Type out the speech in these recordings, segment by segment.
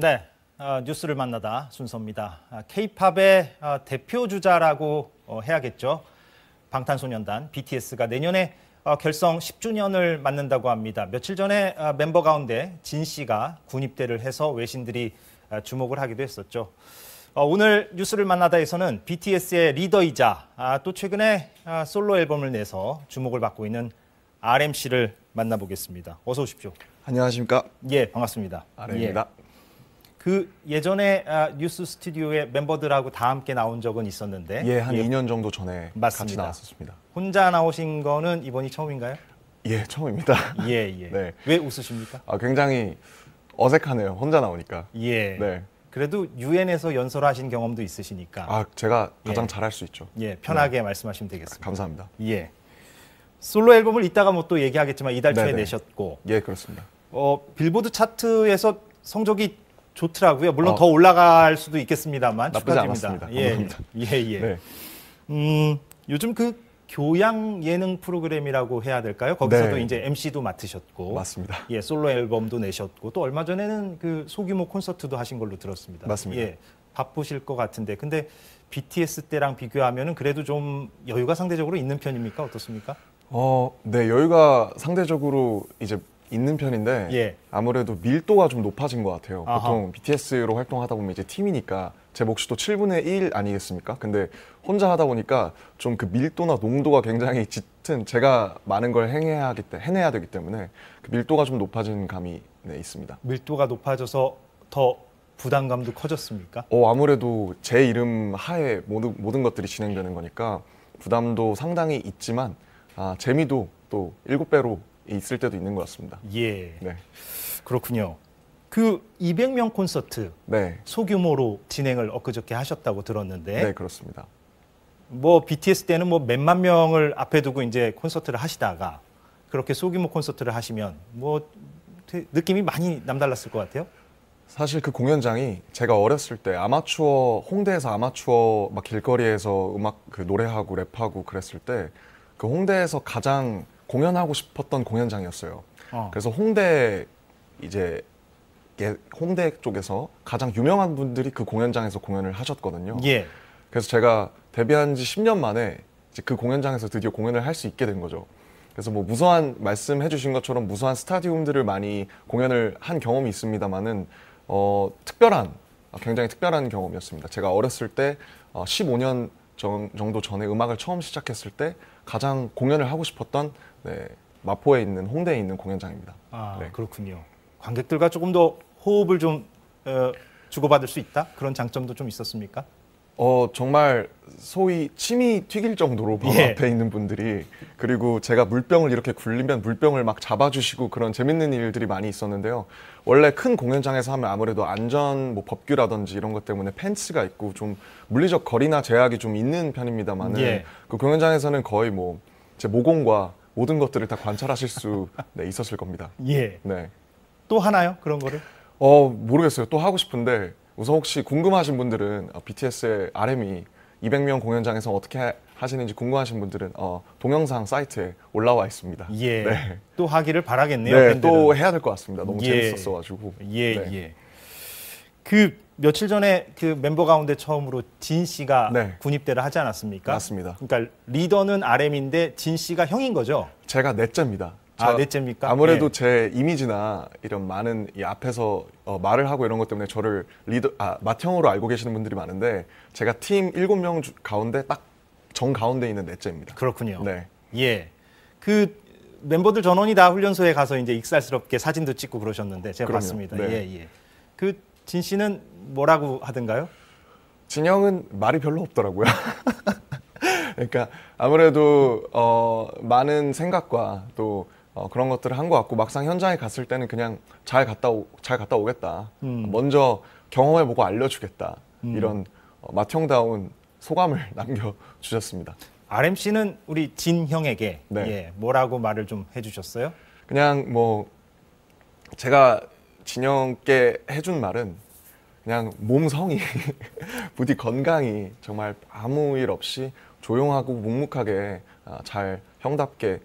네, 뉴스를 만나다 순서입니다. K-팝의 대표 주자라고 해야겠죠. 방탄소년단 BTS가 내년에 결성 10주년을 맞는다고 합니다. 며칠 전에 멤버 가운데 진 씨가 군입대를 해서 외신들이 주목을 하기도 했었죠. 오늘 뉴스를 만나다에서는 BTS의 리더이자 또 최근에 솔로 앨범을 내서 주목을 받고 있는 RM씨를 만나보겠습니다. 어서 오십시오. 안녕하십니까? 예, 반갑습니다. RM입니다. 그 예전에 뉴스 스튜디오에 멤버들하고 다 함께 나온 적은 있었는데 예, 한 2년 정도 전에 맞습니다. 같이 나왔었습니다. 혼자 나오신 거는 이번이 처음인가요? 예, 처음입니다. 예, 예. 네. 왜 웃으십니까? 굉장히 어색하네요. 혼자 나오니까. 예. 네. 그래도 유엔에서 연설하신 경험도 있으시니까 제가 가장 예. 잘할 수 있죠. 예, 편하게 말씀하시면 되겠습니다. 감사합니다. 예. 솔로 앨범을 이따가 뭐 또 얘기하겠지만 이달 초에 네네. 내셨고 예, 그렇습니다. 빌보드 차트에서 성적이 좋더라고요. 물론 더 올라갈 수도 있겠습니다만 나쁘지 축하드립니다. 않았습니다. 예, 감사합니다. 예, 예. 네. 요즘 그 교양 예능 프로그램이라고 해야 될까요? 거기서도 네. 이제 MC도 맡으셨고, 맞습니다. 예, 솔로 앨범도 내셨고, 또 얼마 전에는 그 소규모 콘서트도 하신 걸로 들었습니다. 맞습니다. 예, 바쁘실 것 같은데, 근데 BTS 때랑 비교하면은 그래도 좀 여유가 상대적으로 있는 편입니까? 어떻습니까? 네, 여유가 상대적으로 이제 있는 편인데 예. 아무래도 밀도가 좀 높아진 것 같아요. 아하. 보통 BTS로 활동하다 보면 이제 팀이니까 제 몫이 또 7분의 1 아니겠습니까? 근데 혼자 하다 보니까 좀 그 밀도나 농도가 굉장히 짙은, 제가 많은 걸 해내야 되기 때문에 그 밀도가 좀 높아진 감이 있습니다. 밀도가 높아져서 더 부담감도 커졌습니까? 아무래도 제 이름 하에 모든 것들이 진행되는 거니까 부담도 상당히 있지만 재미도 또 7배로 있을 때도 있는 것 같습니다. 예. 네. 그렇군요. 그 200명 콘서트 네. 소규모로 진행을 엊그저께 하셨다고 들었는데 네, 그렇습니다. 뭐 BTS 때는 뭐 몇만 명을 앞에 두고 이제 콘서트를 하시다가 그렇게 소규모 콘서트를 하시면 뭐 느낌이 많이 남달랐을 것 같아요. 사실 그 공연장이 제가 어렸을 때 홍대에서 아마추어 막 길거리에서 음악 노래하고 랩하고 그랬을 때 그 홍대에서 가장 공연하고 싶었던 공연장이었어요. 그래서 홍대 쪽에서 가장 유명한 분들이 그 공연장에서 공연을 하셨거든요. 예. 그래서 제가 데뷔한 지 10년 만에 이제 그 공연장에서 드디어 공연을 할 수 있게 된 거죠. 그래서 뭐 말씀해 주신 것처럼 무수한 스타디움들을 많이 공연을 한 경험이 있습니다만은 굉장히 특별한 경험이었습니다. 제가 어렸을 때 15년 정도 전에 음악을 처음 시작했을 때 가장 공연을 하고 싶었던 마포에 있는 홍대에 있는 공연장입니다. 네. 그렇군요. 관객들과 조금 더 호흡을 좀 주고받을 수 있다? 그런 장점도 좀 있었습니까? 정말 소위 침이 튀길 정도로 바로 예. 앞에 있는 분들이, 그리고 제가 물병을 이렇게 굴리면 물병을 막 잡아주시고 그런 재밌는 일들이 많이 있었는데요. 원래 큰 공연장에서 하면 아무래도 안전 법규라든지 이런 것 때문에 펜스가 있고 좀 물리적 거리나 제약이 좀 있는 편입니다만은 예. 그 공연장에서는 거의 제 모공과 모든 것들을 다 관찰하실 수 있었을 겁니다. 예. 네. 또 하나요? 그런 거를? 모르겠어요. 또 하고 싶은데 우선 혹시 궁금하신 분들은 BTS의 RM이 200명 공연장에서 어떻게 하시는지 궁금하신 분들은 동영상 사이트에 올라와 있습니다. 예. 네. 또 하기를 바라겠네요. 네, 밴드는. 또 해야 될 것 같습니다. 너무 예. 재밌었어가지고. 예, 네. 예. 그 며칠 전에 그 멤버 가운데 처음으로 진 씨가 네. 군입대를 하지 않았습니까? 맞습니다. 그러니까 리더는 RM인데 진 씨가 형인 거죠? 제가 넷째입니다. 넷째입니까? 아무래도 예. 제 이미지나 이런 많은 이 앞에서 말을 하고 이런 것 때문에 저를 맏형으로 알고 계시는 분들이 많은데 제가 팀 7명 가운데 딱 정가운데 있는 넷째입니다. 그렇군요. 네. 예. 그 멤버들 전원이 다 훈련소에 가서 이제 익살스럽게 사진도 찍고 그러셨는데 제가 그럼요. 봤습니다. 네. 예, 예. 그 진 씨는 뭐라고 하던가요? 진영은 말이 별로 없더라고요. 그러니까 아무래도 많은 생각과 또 그런 것들을 한 것 같고 막상 현장에 갔을 때는 그냥 잘 갔다 오겠다. 먼저 경험해보고 알려주겠다. 이런 맏형다운 소감을 남겨주셨습니다. RM씨는 우리 진 형에게 네. 예, 뭐라고 말을 좀 해주셨어요? 그냥 제가 진영께 해준 말은 그냥 몸성이 부디 건강히 정말 아무 일 없이 조용하고 묵묵하게 잘 형답게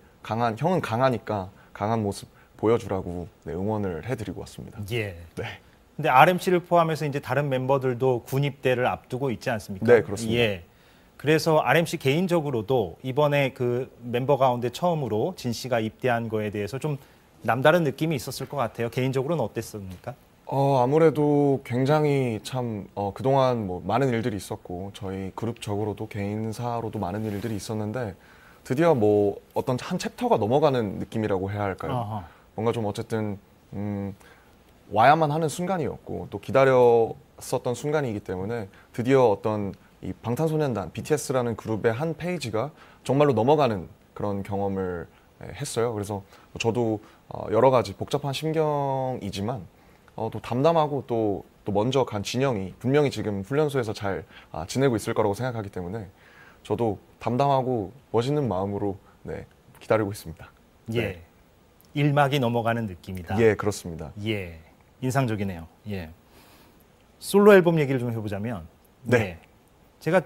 형은 강하니까 강한 모습 보여주라고 응원을 해드리고 왔습니다. 예. 네. 근데 RMC를 포함해서 이제 다른 멤버들도 군입대를 앞두고 있지 않습니까? 네, 그렇습니다. 예. 그래서 RMC 개인적으로도 이번에 그 멤버 가운데 처음으로 진 씨가 입대한 거에 대해서 좀 남다른 느낌이 있었을 것 같아요. 개인적으로는 어땠습니까? 아무래도 굉장히 참 그동안 뭐 많은 일들이 있었고 저희 그룹적으로도 개인사로도 많은 일들이 있었는데 드디어 뭐 어떤 한 챕터가 넘어가는 느낌이라고 해야 할까요? 아하. 뭔가 좀 어쨌든 와야만 하는 순간이었고 또 기다렸었던 순간이기 때문에 드디어 어떤 이 방탄소년단 BTS라는 그룹의 한 페이지가 정말로 넘어가는 그런 경험을 했어요. 그래서 저도 여러 가지 복잡한 심경이지만 또 담담하고 또 먼저 간 진영이 분명히 지금 훈련소에서 잘 지내고 있을 거라고 생각하기 때문에 저도 담담하고 멋있는 마음으로 네, 기다리고 있습니다. 예. 네. 일막이 넘어가는 느낌이다. 예, 그렇습니다. 예. 인상적이네요. 예. 솔로 앨범 얘기를 좀 해보자면, 네. 예. 제가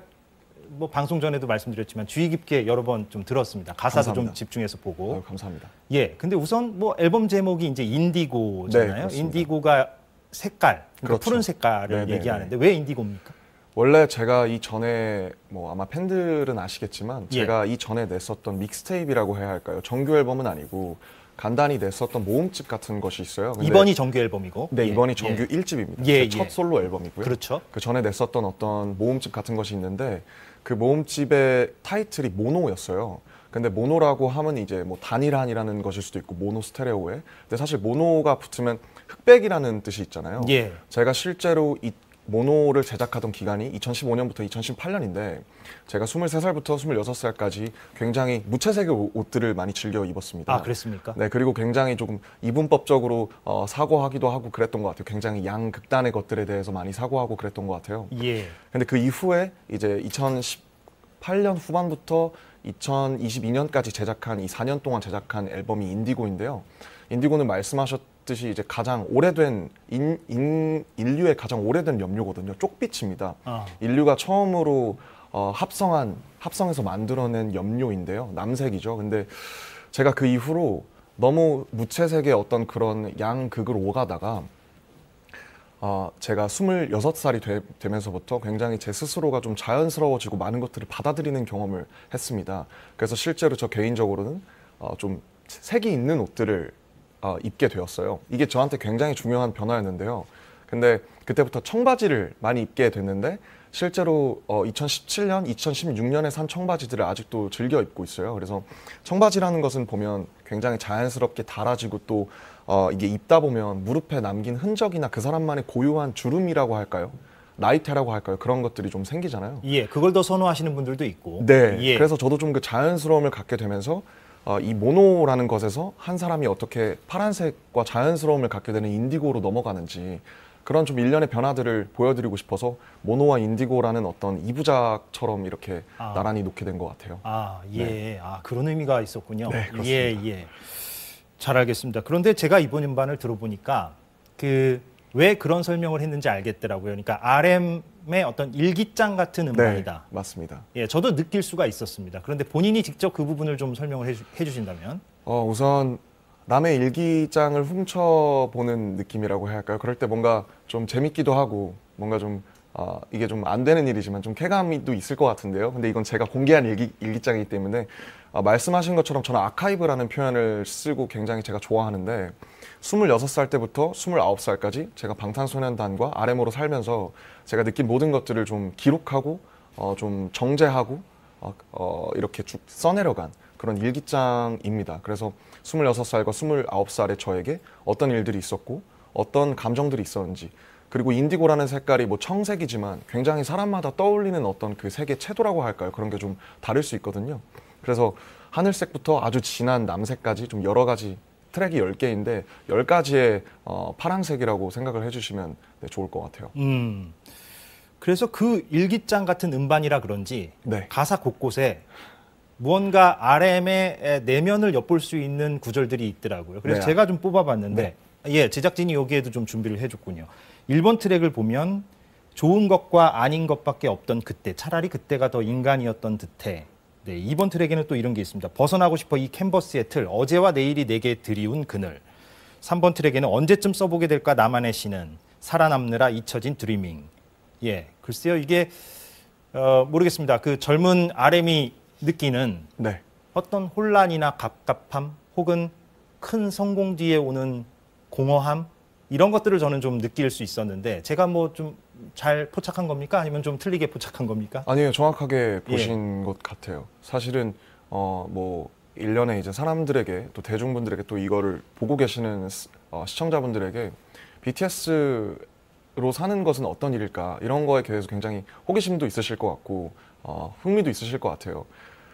뭐 방송 전에도 말씀드렸지만 주의 깊게 여러 번 좀 들었습니다. 가사도 감사합니다. 좀 집중해서 보고. 감사합니다. 예. 근데 우선 뭐 앨범 제목이 이제 네, 인디고잖아요. 그렇습니다. 인디고가 색깔, 그러니까 그렇죠. 푸른 색깔을 네네네. 얘기하는데 왜 인디고입니까? 원래 제가 이 전에 뭐 아마 팬들은 아시겠지만 예. 제가 이 전에 냈었던 믹스테이프라고 해야 할까요? 정규 앨범은 아니고 간단히 냈었던 모음집 같은 것이 있어요. 근데 이번이 정규 앨범이고. 네, 예. 이번이 정규 1집입니다. 예, 제 예. 첫 솔로 앨범이고요. 그렇죠. 그 전에 냈었던 어떤 모음집 같은 것이 있는데 그 모음집의 타이틀이 모노였어요. 근데 모노라고 하면 이제 뭐 단일한이라는 것일 수도 있고 모노 스테레오에. 근데 사실 모노가 붙으면 흑백이라는 뜻이 있잖아요. 예. 제가 실제로 이 모노를 제작하던 기간이 2015년부터 2018년인데 제가 23살부터 26살까지 굉장히 무채색의 옷들을 많이 즐겨 입었습니다. 아, 그랬습니까? 네, 그리고 굉장히 조금 이분법적으로 사고하기도 하고 그랬던 것 같아요. 굉장히 양극단의 것들에 대해서 많이 사고하고 그랬던 것 같아요. 예. 근데 그 이후에 이제 2018년 후반부터 2022년까지 제작한 이 4년 동안 제작한 앨범이 인디고인데요. 인디고는 말씀하셨듯이 이제 가장 오래된 인류의 가장 오래된 염료거든요. 쪽빛입니다. 아. 인류가 처음으로 합성해서 만들어낸 염료인데요. 남색이죠. 근데 제가 그 이후로 너무 무채색의 어떤 그런 양극을 오가다가 제가 26살이 되면서부터 굉장히 제 스스로가 좀 자연스러워지고 많은 것들을 받아들이는 경험을 했습니다. 그래서 실제로 저 개인적으로는 좀 색이 있는 옷들을 입게 되었어요. 이게 저한테 굉장히 중요한 변화였는데요. 근데 그때부터 청바지를 많이 입게 됐는데 실제로 2017년, 2016년에 산 청바지들을 아직도 즐겨 입고 있어요. 그래서 청바지라는 것은 보면 굉장히 자연스럽게 달아지고 또 이게 입다 보면 무릎에 남긴 흔적이나 그 사람만의 고유한 주름이라고 할까요? 나이테라고 할까요? 그런 것들이 좀 생기잖아요. 예. 그걸 더 선호하시는 분들도 있고. 네. 예. 그래서 저도 좀 그 자연스러움을 갖게 되면서 이 모노라는 것에서 한 사람이 어떻게 파란색과 자연스러움을 갖게 되는 인디고로 넘어가는지 그런 좀 일련의 변화들을 보여드리고 싶어서 모노와 인디고라는 어떤 이부작처럼 이렇게 나란히 놓게 된 것 같아요. 아, 예. 네. 아, 그런 의미가 있었군요. 네, 그렇습니다. 예, 예. 잘 알겠습니다. 그런데 제가 이번 음반을 들어보니까 왜 그런 설명을 했는지 알겠더라고요. 그러니까 RM의 어떤 일기장 같은 음반이다. 네, 맞습니다. 예, 저도 느낄 수가 있었습니다. 그런데 본인이 직접 그 부분을 좀 설명을 해주신다면? 우선 남의 일기장을 훔쳐보는 느낌이라고 해야 할까요? 그럴 때 뭔가 좀 재밌기도 하고 뭔가 좀 이게 좀 안 되는 일이지만 좀 쾌감도 있을 것 같은데요. 근데 이건 제가 공개한 일기장이기 때문에 말씀하신 것처럼 저는 아카이브라는 표현을 쓰고 굉장히 제가 좋아하는데 26살 때부터 29살까지 제가 방탄소년단과 RM으로 살면서 제가 느낀 모든 것들을 좀 기록하고 좀 정제하고 이렇게 쭉 써내려간 그런 일기장입니다. 그래서 26살과 29살의 저에게 어떤 일들이 있었고 어떤 감정들이 있었는지 그리고 인디고라는 색깔이 뭐 청색이지만 굉장히 사람마다 떠올리는 어떤 그 색의 채도라고 할까요? 그런 게 좀 다를 수 있거든요. 그래서 하늘색부터 아주 진한 남색까지 좀 여러 가지 트랙이 10개인데 10가지의 파란색이라고 생각을 해주시면 좋을 것 같아요. 그래서 그 일기장 같은 음반이라 그런지 네. 가사 곳곳에 무언가 RM의 내면을 엿볼 수 있는 구절들이 있더라고요. 그래서 네. 제가 좀 뽑아봤는데 예, 제작진이 여기에도 좀 준비를 해줬군요. 1번 트랙을 보면 좋은 것과 아닌 것밖에 없던 그때, 차라리 그때가 더 인간이었던 듯해. 네, 2번 트랙에는 또 이런 게 있습니다. 벗어나고 싶어 이 캔버스의 틀, 어제와 내일이 내게 드리운 그늘. 3번 트랙에는 언제쯤 써보게 될까 나만의 시는. 살아남느라 잊혀진 드리밍. 예, 글쎄요 이게 모르겠습니다. 그 젊은 RM이 느끼는 네. 어떤 혼란이나 갑갑함 혹은 큰 성공 뒤에 오는 공허함 이런 것들을 저는 좀 느낄 수 있었는데 제가 뭐 좀 잘 포착한 겁니까? 아니면 좀 틀리게 포착한 겁니까? 아니에요. 정확하게 보신 것 같아요. 사실은 뭐 일련의 이제 사람들에게 또 대중분들에게 또 이거를 보고 계시는 시청자분들에게 BTS로 사는 것은 어떤 일일까 이런 거에 대해서 굉장히 호기심도 있으실 것 같고 흥미도 있으실 것 같아요.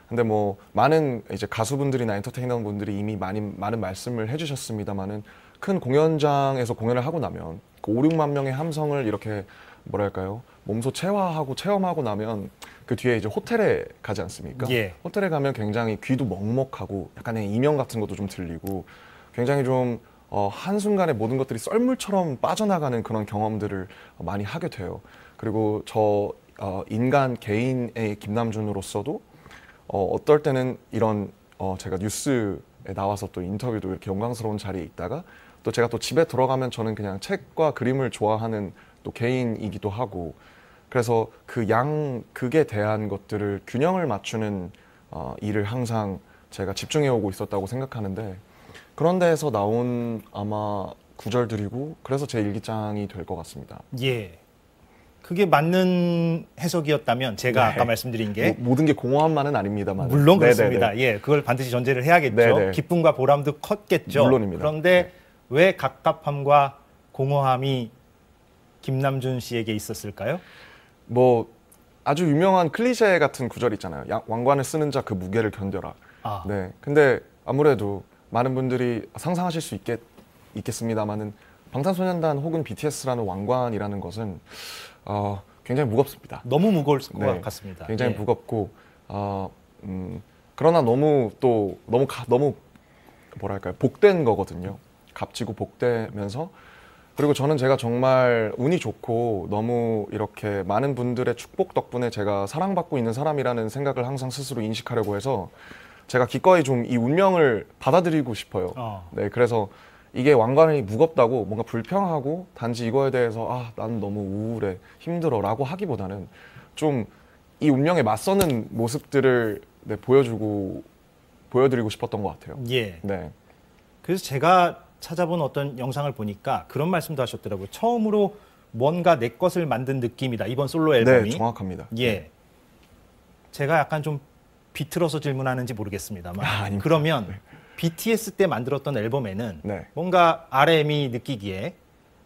근데 뭐 많은 이제 가수분들이나 엔터테이너 분들이 이미 많은 말씀을 해주셨습니다만은 큰 공연장에서 공연을 하고 나면 그 5, 6만 명의 함성을 이렇게 뭐랄까요 몸소 체화하고 체험하고 나면 그 뒤에 이제 호텔에 가지 않습니까? 예. 호텔에 가면 굉장히 귀도 먹먹하고 약간의 이명 같은 것도 좀 들리고 굉장히 좀 한순간에 모든 것들이 썰물처럼 빠져나가는 그런 경험들을 많이 하게 돼요. 그리고 저 인간 개인의 김남준으로서도 어떨 때는 이런 제가 뉴스에 나와서 또 인터뷰도 이렇게 영광스러운 자리에 있다가 또 제가 또 집에 들어가면 저는 그냥 책과 그림을 좋아하는 또 개인이기도 하고 그래서 그 양극에 대한 것들을 균형을 맞추는 일을 항상 제가 집중해 오고 있었다고 생각하는데 그런 데에서 나온 아마 구절들이고 그래서 제 일기장이 될 것 같습니다. 예. 그게 맞는 해석이었다면 제가 네. 아까 말씀드린 게 모든 게 공허함만은 아닙니다만 물론 네네네. 그렇습니다. 예, 그걸 반드시 전제를 해야겠죠. 네네. 기쁨과 보람도 컸겠죠. 물론입니다. 그런데 네. 왜 갑갑함과 공허함이 김남준 씨에게 있었을까요? 뭐 아주 유명한 클리셰 같은 구절 있잖아요. 왕관을 쓰는 자 그 무게를 견뎌라. 아. 네. 근데 아무래도 많은 분들이 상상하실 수 있겠습니다만은 방탄소년단 혹은 BTS라는 왕관이라는 것은 굉장히 무겁습니다. 너무 무거울 것 네, 같습니다. 굉장히 예. 무겁고 그러나 너무 뭐랄까요 복된 거거든요. 값지고 복되면서 그리고 저는 제가 정말 운이 좋고 너무 이렇게 많은 분들의 축복 덕분에 제가 사랑받고 있는 사람이라는 생각을 항상 스스로 인식하려고 해서 제가 기꺼이 좀 이 운명을 받아들이고 싶어요. 네, 그래서 이게 왕관이 무겁다고 뭔가 불평하고 단지 이거에 대해서 난 너무 우울해 힘들어라고 하기보다는 좀 이 운명에 맞서는 모습들을 보여드리고 싶었던 것 같아요. 예. 네. 그래서 제가 찾아본 어떤 영상을 보니까 그런 말씀도 하셨더라고요. 처음으로 뭔가 내 것을 만든 느낌이다. 이번 솔로 앨범이. 네, 정확합니다. 예. 제가 약간 좀 비틀어서 질문하는지 모르겠습니다만. 아닙니다. 그러면 BTS 때 만들었던 앨범에는 네. 뭔가 RM이 느끼기에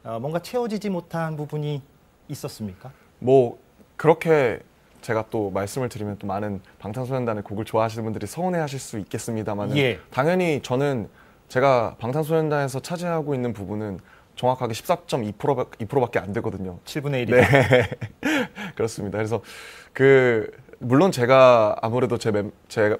뭔가 채워지지 못한 부분이 있었습니까? 뭐 그렇게 제가 또 말씀을 드리면 또 많은 방탄소년단의 곡을 좋아하시는 분들이 서운해하실 수 있겠습니다만 예. 당연히 저는 제가 방탄소년단에서 차지하고 있는 부분은 정확하게 14.2%밖에 안 되거든요. 7분의 1이다. 네. 그렇습니다. 그래서 물론 제가 아무래도 제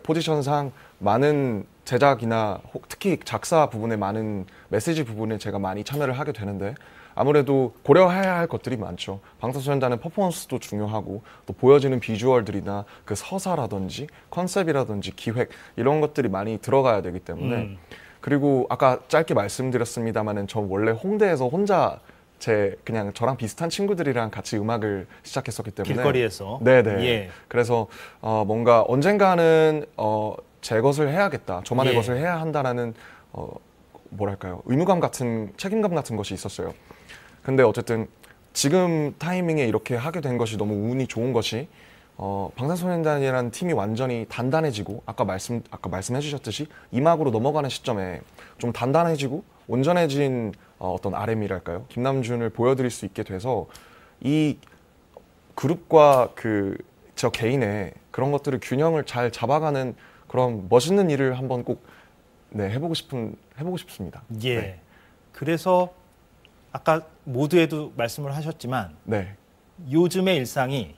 포지션상 많은 제작이나 특히 작사 부분에 많은 메시지 부분에 제가 많이 참여를 하게 되는데 아무래도 고려해야 할 것들이 많죠. 방탄소년단은 퍼포먼스도 중요하고 또 보여지는 비주얼들이나 그 서사라든지 컨셉이라든지 기획 이런 것들이 많이 들어가야 되기 때문에 그리고 아까 짧게 말씀드렸습니다마는 저 원래 홍대에서 혼자 그냥 저랑 비슷한 친구들이랑 같이 음악을 시작했었기 때문에 길거리에서. 네네. 예. 그래서 뭔가 언젠가는 제 것을 해야겠다. 저만의 예. 것을 해야 한다라는 뭐랄까요 의무감 같은 책임감 같은 것이 있었어요. 근데 어쨌든 지금 타이밍에 이렇게 하게 된 것이 너무 운이 좋은 것이 방탄소년단이라는 팀이 완전히 단단해지고 아까 말씀해 주셨듯이 이막으로 넘어가는 시점에 좀 단단해지고 온전해진 어떤 RM이랄까요? 김남준을 보여드릴 수 있게 돼서 이 그룹과 저 개인의 그런 것들을 균형을 잘 잡아가는 그런 멋있는 일을 한번 꼭 해보고 싶습니다. 예. 네. 그래서 아까 모두에도 말씀을 하셨지만 네. 요즘의 일상이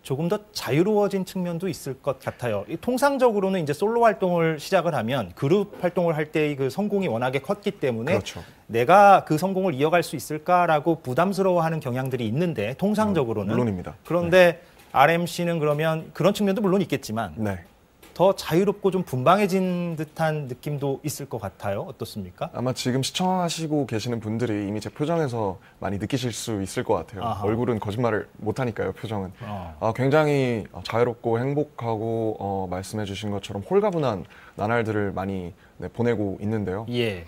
조금 더 자유로워진 측면도 있을 것 같아요. 통상적으로는 이제 솔로 활동을 시작을 하면 그룹 활동을 할 때의 그 성공이 워낙에 컸기 때문에 그렇죠. 내가 그 성공을 이어갈 수 있을까라고 부담스러워하는 경향들이 있는데 통상적으로는 물론입니다. 그런데 RMC는 그러면 그런 측면도 물론 있겠지만 네. 더 자유롭고 좀 분방해진 듯한 느낌도 있을 것 같아요. 어떻습니까? 아마 지금 시청하시고 계시는 분들이 이미 제 표정에서 많이 느끼실 수 있을 것 같아요. 아하. 얼굴은 거짓말을 못하니까요, 표정은. 굉장히 자유롭고 행복하고 말씀해 주신 것처럼 홀가분한 나날들을 많이 보내고 있는데요. 예.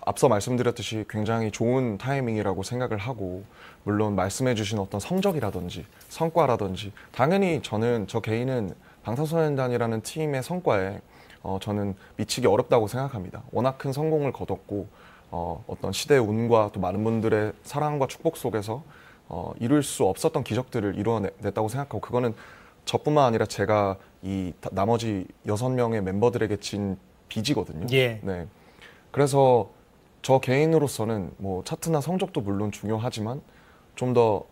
앞서 말씀드렸듯이 굉장히 좋은 타이밍이라고 생각을 하고, 물론 말씀해 주신 어떤 성적이라든지 성과라든지 당연히 저 개인은 방탄소년단이라는 팀의 성과에 저는 미치기 어렵다고 생각합니다. 워낙 큰 성공을 거뒀고 어떤 시대의 운과 또 많은 분들의 사랑과 축복 속에서 이룰 수 없었던 기적들을 이루어냈다고 생각하고, 그거는 저뿐만 아니라 제가 이 나머지 6명의 멤버들에게 진 빚이거든요. 예. 네. 그래서 저 개인으로서는 뭐 차트나 성적도 물론 중요하지만 좀 더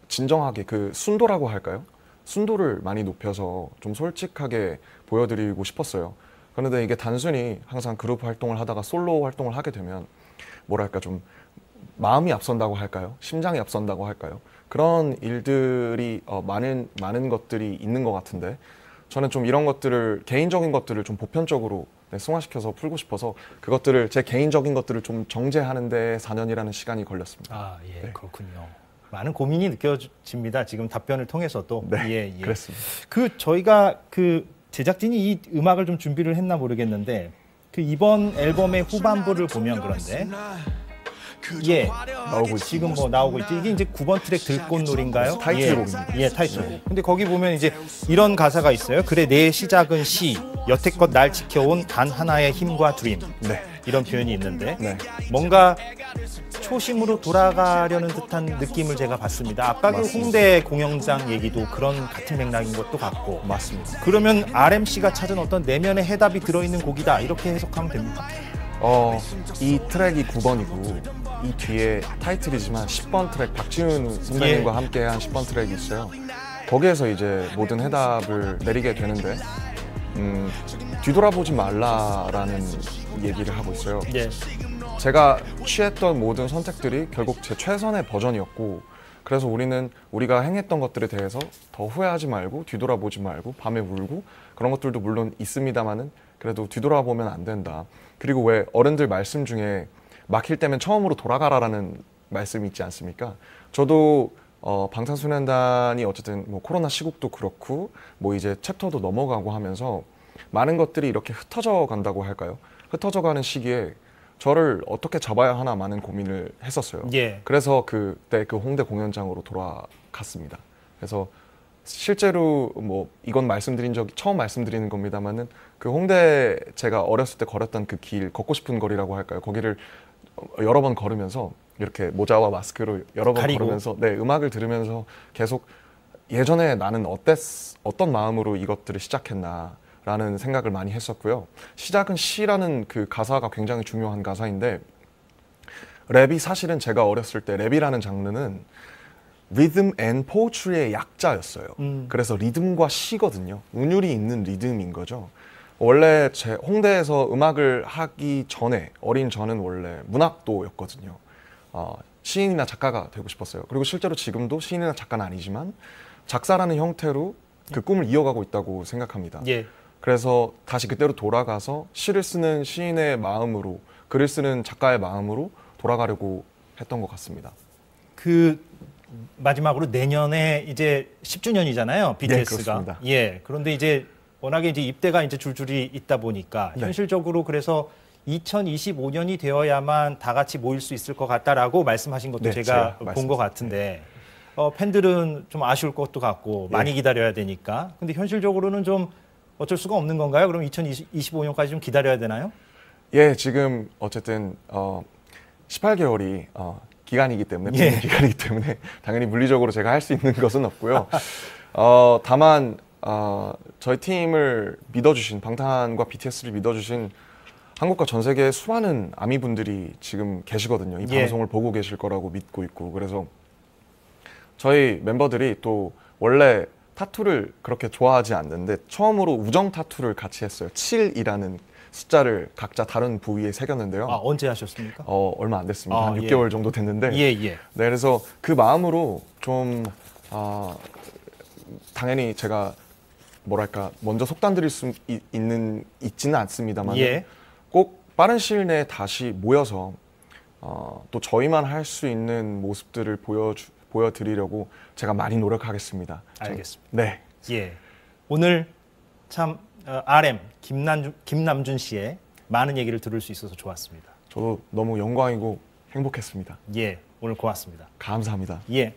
진정하게 그 순도라고 할까요? 순도를 많이 높여서 좀 솔직하게 보여드리고 싶었어요. 그런데 이게 단순히 항상 그룹 활동을 하다가 솔로 활동을 하게 되면 뭐랄까 좀 마음이 앞선다고 할까요? 심장이 앞선다고 할까요? 그런 일들이 많은 것들이 있는 것 같은데, 저는 좀 이런 것들을, 개인적인 것들을 좀 보편적으로 승화시켜서 풀고 싶어서 그것들을, 제 개인적인 것들을 좀 정제하는 데 4년이라는 시간이 걸렸습니다. 예, 네. 그렇군요. 많은 고민이 느껴집니다. 지금 답변을 통해서도. 네, 예. 그렇습니다. 저희가 제작진이 이 음악을 좀 준비를 했나 모르겠는데, 이번 앨범의 후반부를 보면 그런데, 예, 나오고 있습니다. 지금 나오고 있죠. 이게 이제 9번 트랙 들꽃놀인가요? 타이틀곡입니다. 예, 타이틀곡. 근데 거기 보면 이제 이런 가사가 있어요. 그래, 내 시작은 시, 여태껏 날 지켜온 단 하나의 힘과 드림. 네. 이런 표현이 있는데, 네. 뭔가 초심으로 돌아가려는 듯한 느낌을 제가 받습니다. 아까 그 맞습니다. 홍대 공연장 얘기도 그런 같은 맥락인 것도 같고. 맞습니다. 그러면 RMC가 찾은 어떤 내면의 해답이 들어있는 곡이다, 이렇게 해석하면 됩니다. 이 트랙이 9번이고 이 뒤에 타이틀이지만 10번 트랙, 박지훈 선배님과 함께한 10번 트랙이 있어요. 거기에서 이제 모든 해답을 내리게 되는데, 뒤돌아보지 말라라는 얘기를 하고 있어요. 예. 제가 취했던 모든 선택들이 결국 제 최선의 버전이었고, 그래서 우리가 행했던 것들에 대해서 더 후회하지 말고 뒤돌아보지 말고 밤에 울고 그런 것들도 물론 있습니다만은 그래도 뒤돌아보면 안 된다. 그리고 왜 어른들 말씀 중에 막힐 때면 처음으로 돌아가라라는 말씀이 있지 않습니까? 저도 방탄소년단이 어쨌든 뭐 코로나 시국도 그렇고 뭐 이제 챕터도 넘어가고 하면서 많은 것들이 이렇게 흩어져 간다고 할까요? 흩어져 가는 시기에 저를 어떻게 잡아야 하나 많은 고민을 했었어요. 예. 그래서 그때 그 홍대 공연장으로 돌아갔습니다. 그래서 실제로 뭐 이건 처음 말씀드리는 겁니다만은 그 홍대 제가 어렸을 때 걸었던 그 길, 걷고 싶은 거리라고 할까요? 거기를 여러 번 걸으면서 이렇게 모자와 마스크로 여러 번 가리고. 걸으면서 음악을 들으면서 계속 예전에 나는 어떤 마음으로 이것들을 시작했나 라는 생각을 많이 했었고요. 시작은 시라는 그 가사가 굉장히 중요한 가사인데, 랩이 사실은 제가 어렸을 때 랩이라는 장르는 리듬 앤 포트리의 약자였어요. 그래서 리듬과 시거든요. 운율이 있는 리듬인 거죠. 원래 제 홍대에서 음악을 하기 전에, 어린 저는 원래 문학도였거든요. 시인이나 작가가 되고 싶었어요. 그리고 실제로 지금도 시인이나 작가는 아니지만 작사라는 형태로 그 꿈을 이어가고 있다고 생각합니다. 예. 그래서 다시 그때로 돌아가서 시를 쓰는 시인의 마음으로, 글을 쓰는 작가의 마음으로 돌아가려고 했던 것 같습니다. 마지막으로 내년에 이제 10주년이잖아요, BTS가. 그렇습니다. 예. 그런데 이제 워낙에 이제 입대가 이제 줄줄이 있다 보니까 네. 현실적으로 그래서 2025년이 되어야만 다 같이 모일 수 있을 것 같다라고 말씀하신 것도 네, 제가 제가 본 것 같은데, 팬들은 좀 아쉬울 것도 같고 많이 기다려야 되니까. 근데 현실적으로는 좀 어쩔 수가 없는 건가요? 그럼 2025년까지 좀 기다려야 되나요? 예, 지금 어쨌든 18개월이 기간이기 때문에, 예. 기간이기 때문에 당연히 물리적으로 제가 할 수 있는 것은 없고요. 다만 저희 팀을 믿어주신, 방탄과 BTS를 믿어주신 한국과 전 세계의 수많은 아미분들이 지금 계시거든요. 이 예. 방송을 보고 계실 거라고 믿고 있고, 그래서 저희 멤버들이 또 원래 타투를 그렇게 좋아하지 않는데 처음으로 우정 타투를 같이 했어요. 7이라는 숫자를 각자 다른 부위에 새겼는데요. 언제 하셨습니까? 얼마 안 됐습니다. 한 예. 6개월 정도 됐는데. 예. 네, 그래서 그 마음으로 좀 당연히 제가 뭐랄까 먼저 속단드릴 수 있지는 않습니다만 예. 꼭 빠른 시일 내에 다시 모여서 또 저희만 할 수 있는 모습들을 보여드리려고 제가 많이 노력하겠습니다. 알겠습니다. 네. 예. 오늘 참 RM 김남준 씨의 많은 얘기를 들을 수 있어서 좋았습니다. 저도 너무 영광이고 행복했습니다. 예. 오늘 고맙습니다. 감사합니다. 예.